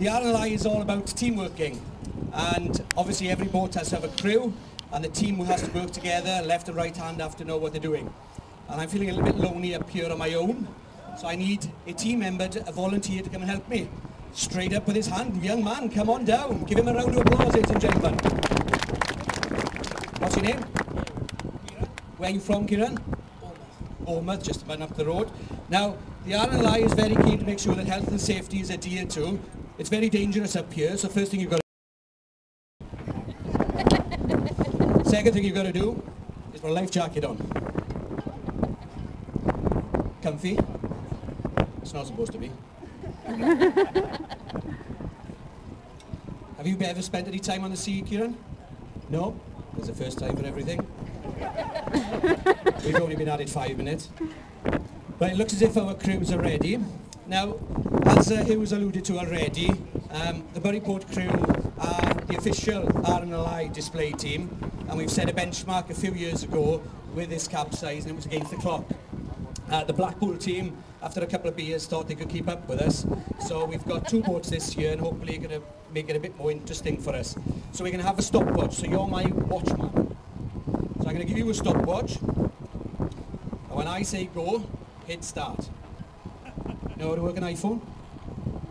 The Rnli is all about teamworking, and obviously every boat has to have a crew, and the team has to work together. Left and right hand have to know what they're doing. And I'm feeling a little bit lonely up here on my own, so I need a team member, a volunteer to come and help me. Straight up with his hand, young man, come on down. Give him a round of applause, ladies and gentlemen. What's your name? Kieran. Where are you from, Kieran? Bournemouth, just about up the road. Now, the Rnli is very keen to make sure that health and safety is adhered to. It's very dangerous up here, so first thing you've got to do. Second thing you've got to do is put a life jacket on. Comfy. It's not supposed to be. Have you ever spent any time on the sea, Kieran? No? There's a first time for everything. We've only been at it 5 minutes. But it looks as if our crews are ready. Now, as it was alluded to already, the Burry Port Crew are the official Rnli display team, and we've set a benchmark a few years ago with this capsize, and it was against the clock. The Blackpool team, after a couple of beers, thought they could keep up with us. So we've got 2 boats this year, and hopefully going to make it a bit more interesting for us. So we're going to have a stopwatch, so you're my watchman. So I'm going to give you a stopwatch, and when I say go, hit start. Know how to work an iPhone?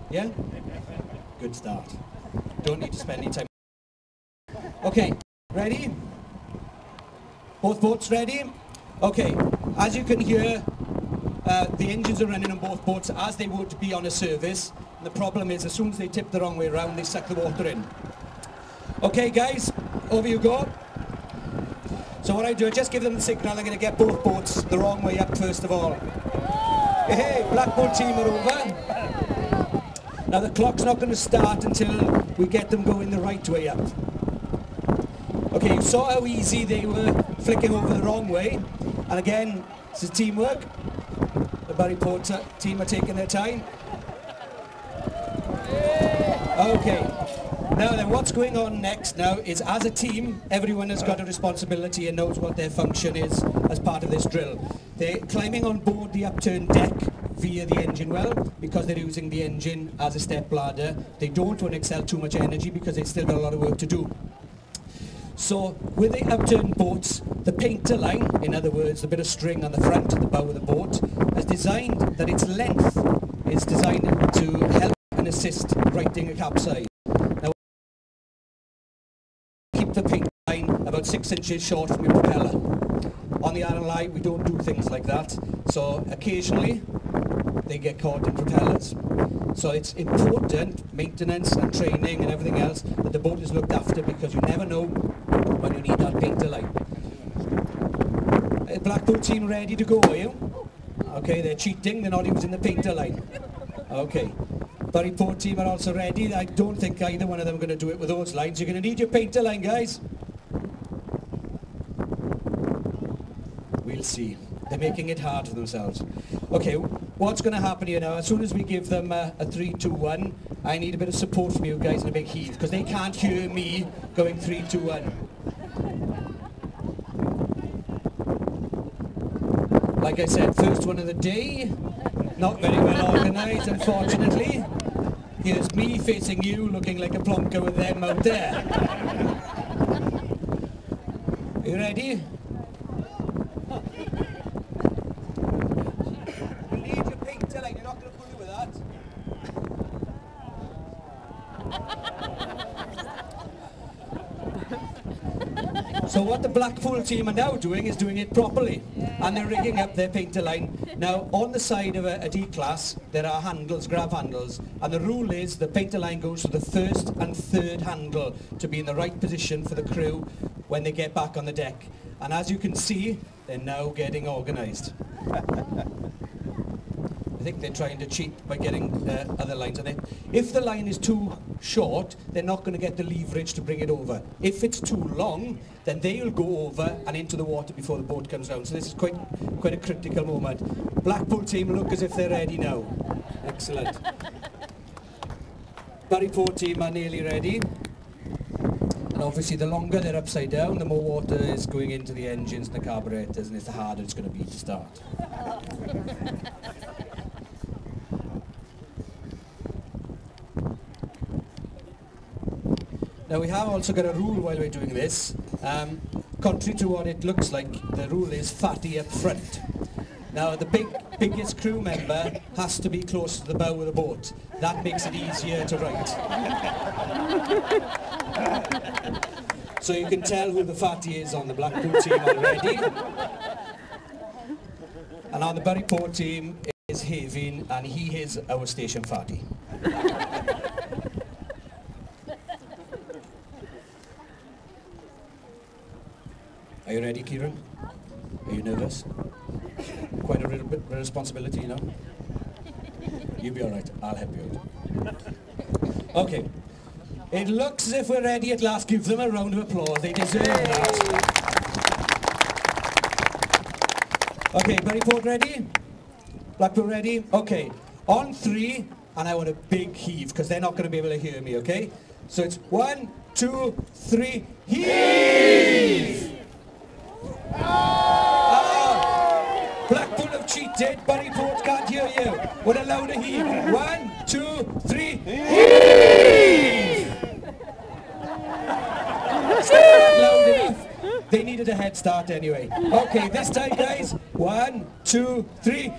Yeah? Good start. Don't need to spend any time. Okay, ready? Both boats ready? Okay, as you can hear, the engines are running on both boats as they would be on a service. And the problem is, as soon as they tip the wrong way around, they suck the water in. Okay guys, over you go. So what I do, I just give them the signal. I'm going to get both boats the wrong way up first of all. Hey, Blackpool team are over. Now the clock's not going to start until we get them going the right way up. Okay, you saw how easy they were flicking over the wrong way. And again, this is teamwork. The Burry Port team are taking their time. Okay, now then what's going on next now is, as a team, everyone has got a responsibility and knows what their function is as part of this drill. They're climbing on board the upturned deck via the engine well, because they're using the engine as a step ladder. They don't want to excel too much energy because they've still got a lot of work to do. So with the upturned boats, the painter line, in other words, the bit of string on the front, the bow of the boat, is designed that its length is designed to help and assist righting a capsize. Now, keep the paint line about 6 inches short from your propeller. On the Rnli, we don't do things like that, so occasionally they get caught in propellers. So it's important, maintenance and training and everything else, that the boat is looked after, because you never know when you need that painter line. Blackpool team ready to go, are you? Okay, they're cheating, they're not using the painter line. Okay. Burry Port team are also ready. I don't think either one of them are going to do it with those lines. You're going to need your painter line, guys. We'll see. They're making it hard for themselves. Okay, what's going to happen here now? As soon as we give them a 3, 2, 1, I need a bit of support from you guys in a big heave, because they can't hear me going 3, 2, 1. Like I said, first one of the day. Not very well organised, unfortunately. Here's me facing you, looking like a plonker with them out there. Are you ready? You need your painter line, you're not going to pull you with that. So what the Blackpool team are now doing is doing it properly, and they're rigging up their painter line. Now, on the side of a D-class, there are handles, grab handles, and the rule is the painter line goes to the first and third handle to be in the right position for the crew when they get back on the deck. And as you can see, they're now getting organised. I think they're trying to cheat by getting other lines on it. If the line is too short, they're not going to get the leverage to bring it over. If it's too long, then they'll go over and into the water before the boat comes down. So this is quite a critical moment. Blackpool team look as if they're ready now. Excellent. Burry Port team are nearly ready. And obviously the longer they're upside down, the more water is going into the engines and the carburetors, and the harder it's going to be to start. Now we have also got a rule while we're doing this. Contrary to what it looks like, the rule is fatty up front. Now the biggest crew member has to be close to the bow of the boat. That makes it easier to ride. So you can tell who the fatty is on the Blackpool team already. And on the Burry Port team is Havin, and he is our station fatty. Are you ready, Kieran? Are you nervous? Quite a little bit of responsibility, you know? You'll be all right. I'll help you out. Okay. It looks as if we're ready at last. Give them a round of applause. They deserve that. Okay, Burry Port ready? Blackpool ready? Okay. On 3, and I want a big heave, because they're not going to be able to hear me, okay? So it's 1, 2, 3, heave! Blackpool have cheated. Burry Port can't hear you. What a louder heave. 1, 2, 3, heave! Loud enough. They needed a head start anyway. Okay, this time, guys. 1, 2, 3, heave!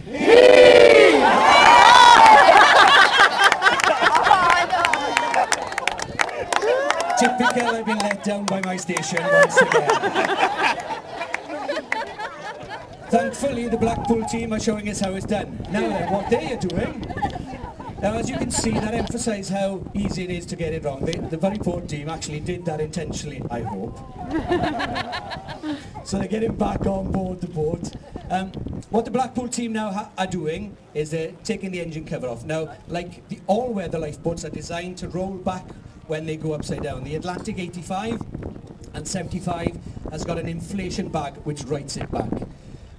Typical, I've been let down by my station once again. Thankfully, the Blackpool team are showing us how it's done. Now then, what they are doing, now as you can see, that emphasises how easy it is to get it wrong. The Burry Port team actually did that intentionally, I hope. So they're getting back on board the boat. What the Blackpool team now are doing is they're taking the engine cover off. Now, like the all-weather lifeboats are designed to roll back when they go upside down. The Atlantic 85 and 75 has got an inflation bag which rights it back.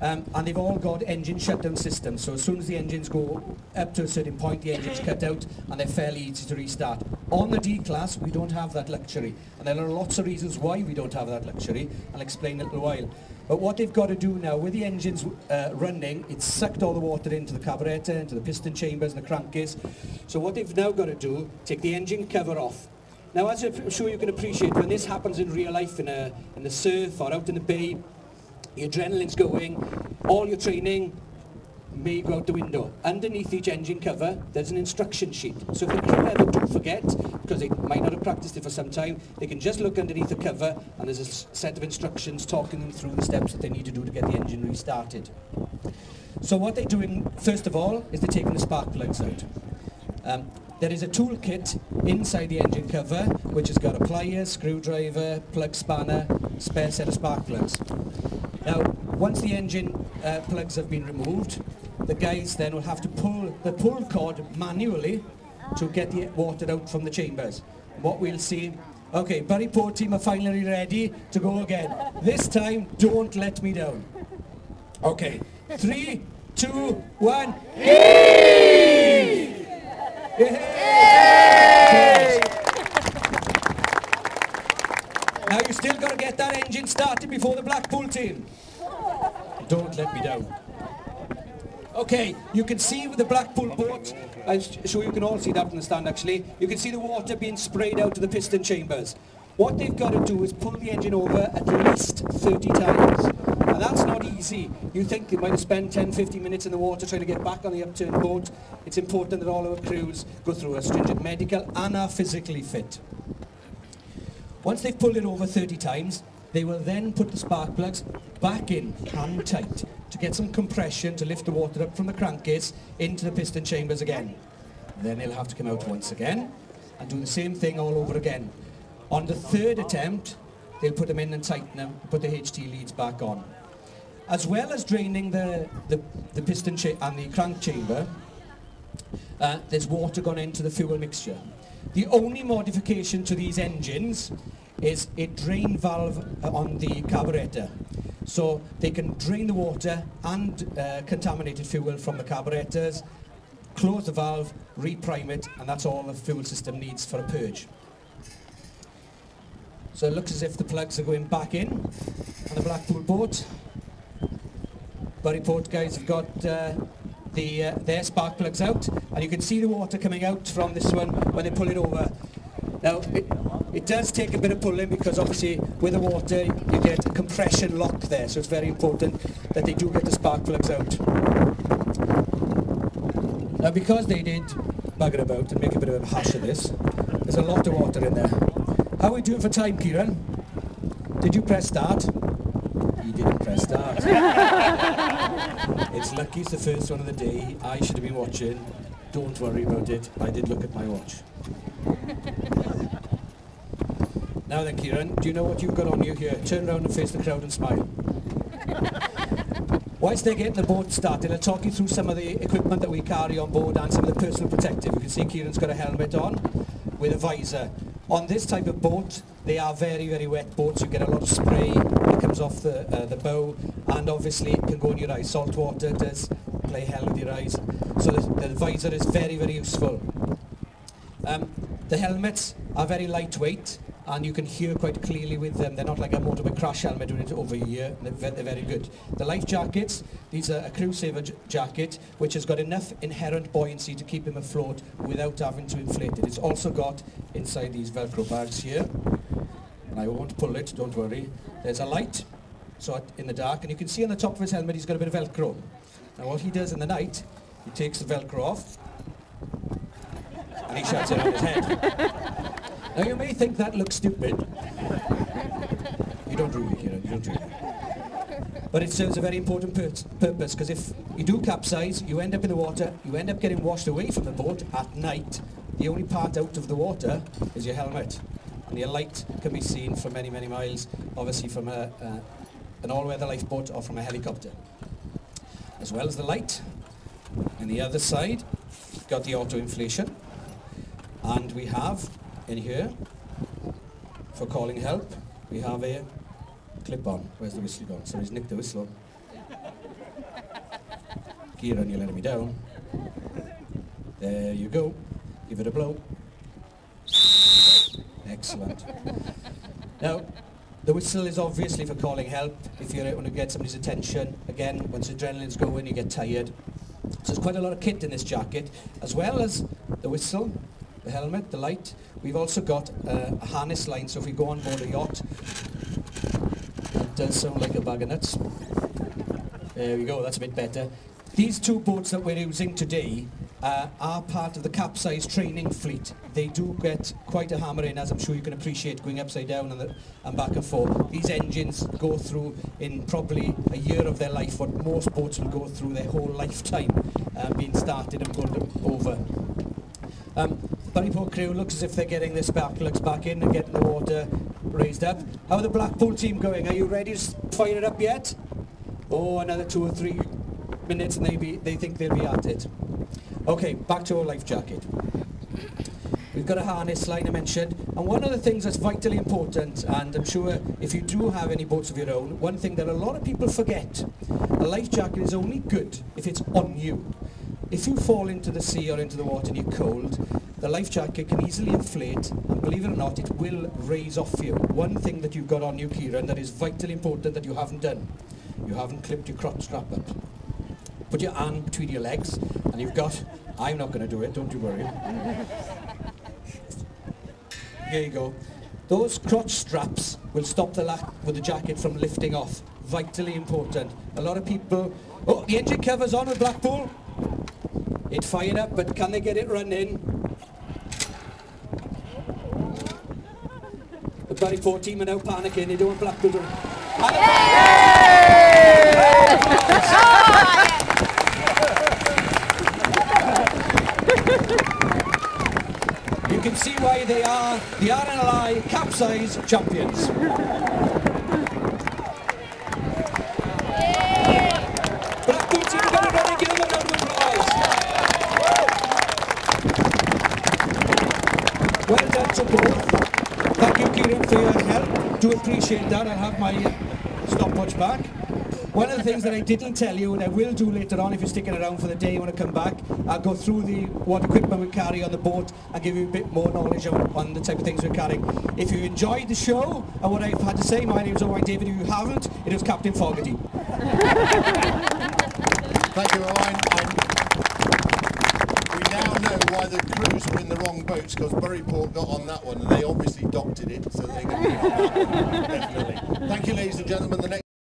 And they've all got engine shutdown systems, so as soon as the engines go up to a certain point, the engine's cut out and they're fairly easy to restart. On the D-Class, we don't have that luxury, and there are lots of reasons why we don't have that luxury. I'll explain in a little while. But what they've got to do now, with the engines running, it's sucked all the water into the carburettor, into the piston chambers and the crankcase. So what they've now got to do, take the engine cover off. Now, as I'm sure you can appreciate, when this happens in real life, in the surf or out in the bay, the adrenaline's going, all your training may go out the window. Underneath each engine cover, there's an instruction sheet. So if the crew ever do forget, because they might not have practiced it for some time, they can just look underneath the cover and there's a set of instructions talking them through the steps that they need to do to get the engine restarted. So what they're doing, first of all, is they're taking the spark plugs out. There is a toolkit inside the engine cover which has got a pliers, screwdriver, plug spanner, spare set of spark plugs. Now, once the engine plugs have been removed, the guys then will have to pull the pull cord manually to get the water out from the chambers. What we'll see, okay, Burry Port team are finally ready to go again. This time, don't let me down. Okay, 3, 2, 1, heave! Yay! Now you still got to get that engine started before the Blackpool team. Don't let me down. Okay, you can see with the Blackpool boat, I'm sure you can all see that from the stand actually, you can see the water being sprayed out of the piston chambers. What they've got to do is pull the engine over at least 30 times. And that's not easy. You think they might have spent 10-15 minutes in the water trying to get back on the upturned boat. It's important that all our crews go through a stringent medical and are physically fit. Once they've pulled it over 30 times, they will then put the spark plugs back in, hand tight, to get some compression to lift the water up from the crankcase into the piston chambers again. Then they'll have to come out once again and do the same thing all over again. On the third attempt, they'll put them in and tighten them, put the HT leads back on. As well as draining the piston and the crank chamber, there's water gone into the fuel mixture. The only modification to these engines is a drain valve on the carburettor. So they can drain the water and contaminated fuel from the carburettors, close the valve, reprime it, and that's all the fuel system needs for a purge. So it looks as if the plugs are going back in on the Blackpool boat. Burry Port guys have got their spark plugs out, and you can see the water coming out from this one when they pull it over. Now, It does take a bit of pulling because obviously with the water you get a compression lock there, so it's very important that they do get the spark plugs out. Now because they did bugger about and make a bit of a hash of this, there's a lot of water in there. How are we doing for time, Kieran? Did you press start? You didn't press start. It's lucky it's the first one of the day. I should have been watching. Don't worry about it. I did look at my watch. Now then, Kieran, do you know what you've got on you here? Turn around and face the crowd and smile. Whilst they're getting the boat started, I'll talk you through some of the equipment that we carry on board and some of the personal protective. You can see Kieran's got a helmet on with a visor. On this type of boat, they are very, very wet boats. You get a lot of spray when it comes off the bow, and obviously it can go in your eyes. Salt water does play hell with your eyes. So the visor is very, very useful. The helmets are very lightweight, and you can hear quite clearly with them. They're not like a motorbike crash helmet doing it over your ear. They're very good. The life jackets, these are a crew saver jacket, which has got enough inherent buoyancy to keep him afloat without having to inflate it. It's also got inside these Velcro bags here, and I won't pull it, don't worry. There's a light, so in the dark, and you can see on the top of his helmet he's got a bit of Velcro. Now what he does in the night, he takes the Velcro off, and he shuts it on his head. Now you may think that looks stupid. You don't really, Kieran, you don't really. But it serves a very important purpose, because if you do capsize, you end up in the water, you end up getting washed away from the boat at night. The only part out of the water is your helmet. And your light can be seen for many, many miles, obviously from an all-weather lifeboat or from a helicopter. As well as the light, on the other side, got the auto-inflation. And we have in here, for calling help, we have a clip-on. Where's the whistle gone? So he's nicked the whistle. Kieran, you're letting me down. There you go. Give it a blow. Excellent. Now, the whistle is obviously for calling help. If you want to get somebody's attention, again, once adrenaline's going, you get tired. So there's quite a lot of kit in this jacket, as well as the whistle, the helmet, the light. We've also got a harness line, so if we go on board a yacht, it does sound like a bag of nuts. There we go, that's a bit better. These two boats that we're using today are part of the capsize training fleet. They do get quite a hammering, as I'm sure you can appreciate, going upside down and back and forth. These engines go through in probably a year of their life what most boats will go through their whole lifetime, being started and going over. Burry Port Crew looks as if they're getting their spark plugs back in and getting the water raised up. How are the Blackpool team going? Are you ready to fire it up yet? Oh, another 2 or 3 minutes and they think they'll be at it. Okay, back to our life jacket. We've got a harness line I mentioned, and one of the things that's vitally important, and I'm sure if you do have any boats of your own, one thing that a lot of people forget, a life jacket is only good if it's on you. If you fall into the sea or into the water and you're cold, the life jacket can easily inflate, and believe it or not, it will raise off you. One thing that you've got on you, Kieran, that is vitally important that you haven't done. You haven't clipped your crotch strap up. Put your hand between your legs, and you've got... I'm not going to do it, don't you worry. Here you go. Those crotch straps will stop the lap with the jacket from lifting off. Vitally important. A lot of people... Oh, the engine cover's on with Blackpool. It fired up, but can they get it running? The Burry Port team are now panicking. They don't want Blackpool to... You can see why they are the Rnli capsize champions. Blackpool team, get it ready, give them a round of applause. Well done to both. Thank you, Kieran, for your help. Do appreciate that. I'll have my stopwatch back. One of the things that I didn't tell you, and I will do later on if you're sticking around for the day you want to come back, I'll go through what equipment we carry on the boat and give you a bit more knowledge on the type of things we're carrying. If you enjoyed the show and what I've had to say, my name's Owain David. If you haven't, it was Captain Fogarty. Thank you, Owain. We now know why the crews were in the wrong boats because Burry Port got on that one and they obviously doctored it, so they're going to be on that one, definitely. Thank you, ladies and gentlemen. The next